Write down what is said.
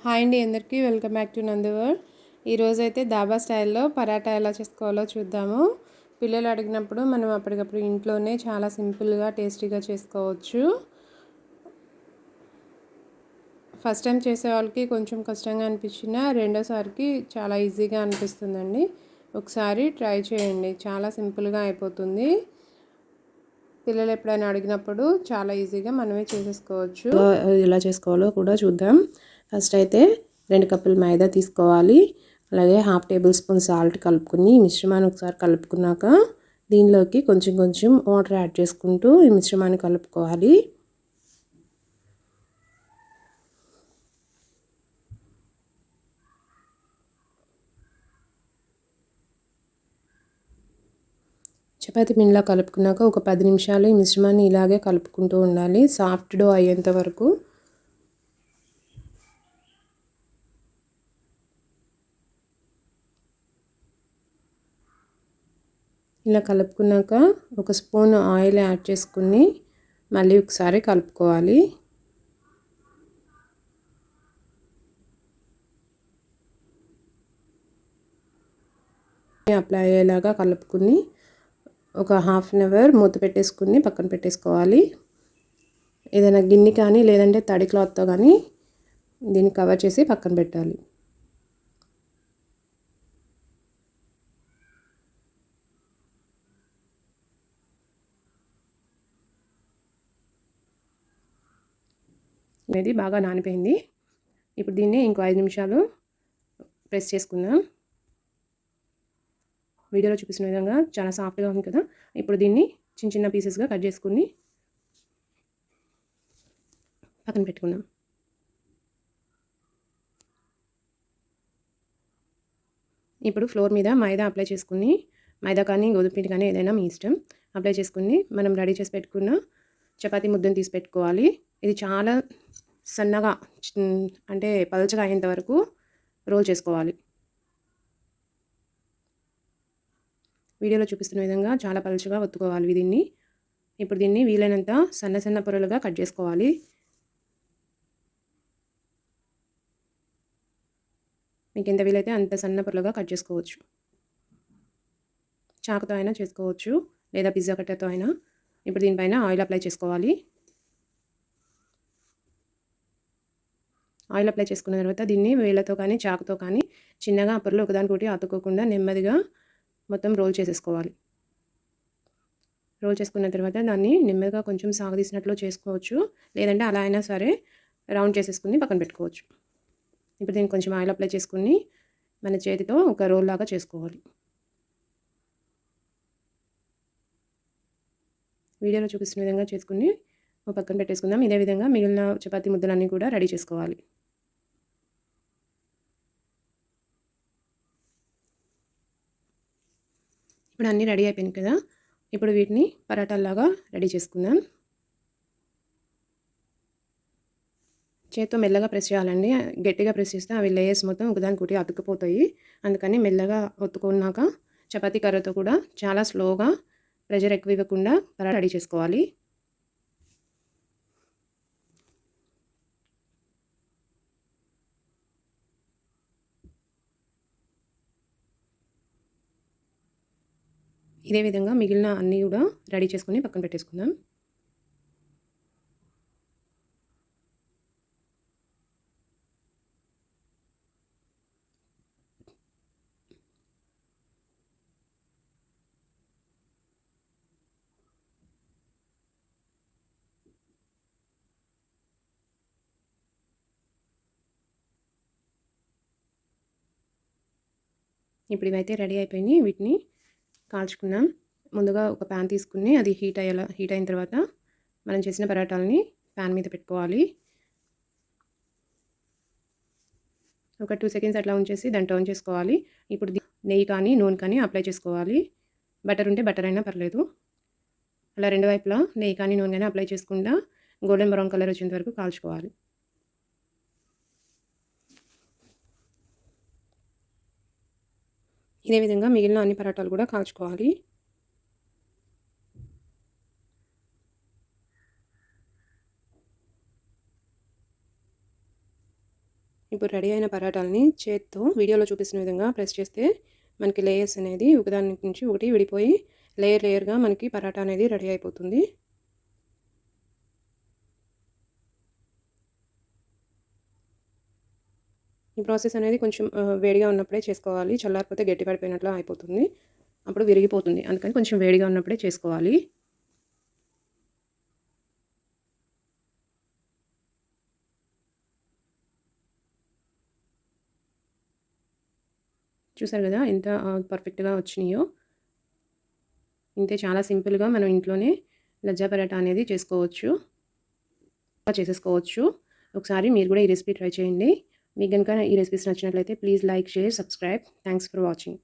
Hi అండి అందరికీ welcome back to నందు వరల్డ్. ఈరోజైతే దాబా స్టైల్లో పరాటా ఎలా చేసుకోవాలో చూద్దాము. పిల్లలు అడిగినప్పుడు మనం అప్పటికప్పుడు ఇంట్లోనే చాలా సింపుల్గా టేస్టీగా చేసుకోవచ్చు. ఫస్ట్ టైం చేసే వాళ్ళకి కొంచెం కష్టంగా అనిపించినా రెండోసారికి చాలా ఈజీగా అనిపిస్తుందండి. ఒకసారి ట్రై చేయండి, చాలా సింపుల్గా అయిపోతుంది. పిల్లలు ఎప్పుడైనా అడిగినప్పుడు చాలా ఈజీగా మనమే చేసేసుకోవచ్చు. ఎలా చేసుకోవాలో కూడా చూద్దాం. ఫస్ట్ అయితే 2 కప్పులు మైదా తీసుకోవాలి. అలాగే హాఫ్ టేబుల్ స్పూన్ సాల్ట్ కలుపుకుని ఈ మిశ్రమాన్ని ఒకసారి కలుపుకున్నాక దీనిలోకి కొంచెం కొంచెం వాటర్ యాడ్ చేసుకుంటూ ఈ మిశ్రమాన్ని కలుపుకోవాలి. చపాతీ పిండిలా కలుపుకున్నాక ఒక 10 నిమిషాలు ఈ మిశ్రమాన్ని ఇలాగే కలుపుకుంటూ ఉండాలి, సాఫ్ట్ డో అయ్యేంత వరకు. ఇలా కలుపుకున్నాక ఒక స్పూన్ ఆయిల్ యాడ్ చేసుకుని మళ్ళీ ఒకసారి కలుపుకోవాలి. అప్లై అయ్యేలాగా కలుపుకుని ఒక హాఫ్ అన్ అవర్ మూత పెట్టేసుకుని పక్కన పెట్టేసుకోవాలి. ఏదైనా గిన్నె కానీ లేదంటే తడి క్లాత్తో కానీ దీన్ని కవర్ చేసి పక్కన పెట్టాలి. ఇది బాగా నానిపోయింది. ఇప్పుడు దీన్ని ఇంకో 5 నిమిషాలు ప్రెస్ చేసుకుందాం. వీడియోలో చూపిస్తున్న విధంగా చాలా సాఫ్ట్గా ఉంది కదా. ఇప్పుడు దీన్ని చిన్న చిన్న పీసెస్గా కట్ చేసుకుని పక్కన పెట్టుకుందాం. ఇప్పుడు ఫ్లోర్ మీద మైదా అప్లై చేసుకుని, మైదా కానీ గోధుమ పిండి కానీ ఏదైనా మీ ఇష్టం, అప్లై చేసుకుని మనం రెడీ చేసి పెట్టుకున్న చపాతీ ముద్దను తీసి పెట్టుకోవాలి. ఇది చాలా సన్నగా అంటే పలచగా అయ్యేంత వరకు రోల్ చేసుకోవాలి. వీడియోలో చూపిస్తున్న విధంగా చాలా పలుచగా ఒత్తుకోవాలి దీన్ని. ఇప్పుడు దీన్ని వీలైనంత సన్న సన్న పొరలుగా కట్ చేసుకోవాలి. మీకు ఎంత వీలైతే అంత సన్న పొరలుగా కట్ చేసుకోవచ్చు. చాకుతో అయినా చేసుకోవచ్చు లేదా పిజ్జా కట్టర్తో అయినా. ఇప్పుడు దీనిపైన ఆయిల్ అప్లై చేసుకోవాలి. ఆయిల్ అప్లై చేసుకున్న తర్వాత దీన్ని వేళ్ళతో కానీ చాకుతో కానీ చిన్నగా ఆ పొరలు ఒకదానికొకటి అతుక్కోకుండా నెమ్మదిగా మొత్తం రోల్ చేసేసుకోవాలి. రోల్ చేసుకున్న తర్వాత దాన్ని నెమ్మదిగా కొంచెం సాగదీసినట్లు చేసుకోవచ్చు, లేదంటే అలా అయినా సరే రౌండ్ చేసేసుకుని పక్కన పెట్టుకోవచ్చు. ఇప్పుడు దీన్ని కొంచెం ఆయిల్ అప్లై చేసుకుని మన చేతితో ఒక రోల్ లాగా చేసుకోవాలి. వీడియోలో చూపిస్తున్న విధంగా చేసుకుని పక్కన పెట్టేసుకుందాం. ఇదే విధంగా మిగిలిన చపాతీ ముద్దలన్నీ కూడా రెడీ చేసుకోవాలి. ఇప్పుడు అన్నీ రెడీ అయిపోయింది కదా. ఇప్పుడు వీటిని పరాటాల్లాగా రెడీ చేసుకుందాం. చేత్తో మెల్లగా ప్రెస్ చేయాలండి. గట్టిగా ప్రెస్ చేస్తే అవి లేయర్స్ మొత్తం ఒకదానికొకటి అతుక్కుపోతాయి. అందుకని మెల్లగా ఒత్తుకున్నాక చపాతీ కర్రతో కూడా చాలా స్లోగా ప్రెషర్ ఎక్కువ ఇవ్వకుండా పరాటా రెడీ చేసుకోవాలి. ఇదే విధంగా మిగిలిన అన్నీ కూడా రెడీ చేసుకుని పక్కన పెట్టేసుకుందాం. ఇప్పుడు ఇవైతే రెడీ అయిపోయినాయి. వీటిని కాల్చుకుందాం. ముందుగా ఒక ప్యాన్ తీసుకుని అది హీట్ అయిన తర్వాత మనం చేసిన పరాటాలని ప్యాన్ మీద పెట్టుకోవాలి. ఒక 2 సెకండ్స్ అట్లా ఉంచేసి దాన్ని టర్న్ చేసుకోవాలి. ఇప్పుడు నెయ్యి కానీ నూనె కానీ అప్లై చేసుకోవాలి. బటర్ ఉంటే బటర్ అయినా పర్లేదు. అలా రెండు వైపులా నెయ్యి కానీ నూనె కానీ అప్లై చేసుకుంటా గోల్డెన్ బ్రౌన్ కలర్ వచ్చేంత వరకు కాల్చుకోవాలి. ఇదే విధంగా మిగిలిన అన్ని పరాటాలు కూడా కాల్చుకోవాలి. ఇప్పుడు రెడీ అయిన పరాటాలని చేత్తో వీడియోలో చూపిస్తున్న విధంగా ప్రెస్ చేస్తే మనకి లేయర్స్ అనేది ఒకదాని నుంచి ఒకటి విడిపోయి లేయర్గా మనకి పరాటా అనేది రెడీ అయిపోతుంది. ఈ ప్రాసెస్ అనేది కొంచెం వేడిగా ఉన్నప్పుడే చేసుకోవాలి. చల్లారిపోతే గట్టిపడిపోయినట్లు అయిపోతుంది, అప్పుడు విరిగిపోతుంది. అందుకని కొంచెం వేడిగా ఉన్నప్పుడే చేసుకోవాలి. చూసారు కదా ఎంత పర్ఫెక్ట్గా వచ్చినాయో. ఇంతే, చాలా సింపుల్గా మనం ఇంట్లోనే లజ్జా పరాటా అనేది చేసేసుకోవచ్చు. ఒకసారి మీరు కూడా ఈ రెసిపీ ట్రై చేయండి. మీకు కనుక ఈ రెసిపీస్ నచ్చినట్లయితే please like, share, subscribe. Thanks for watching.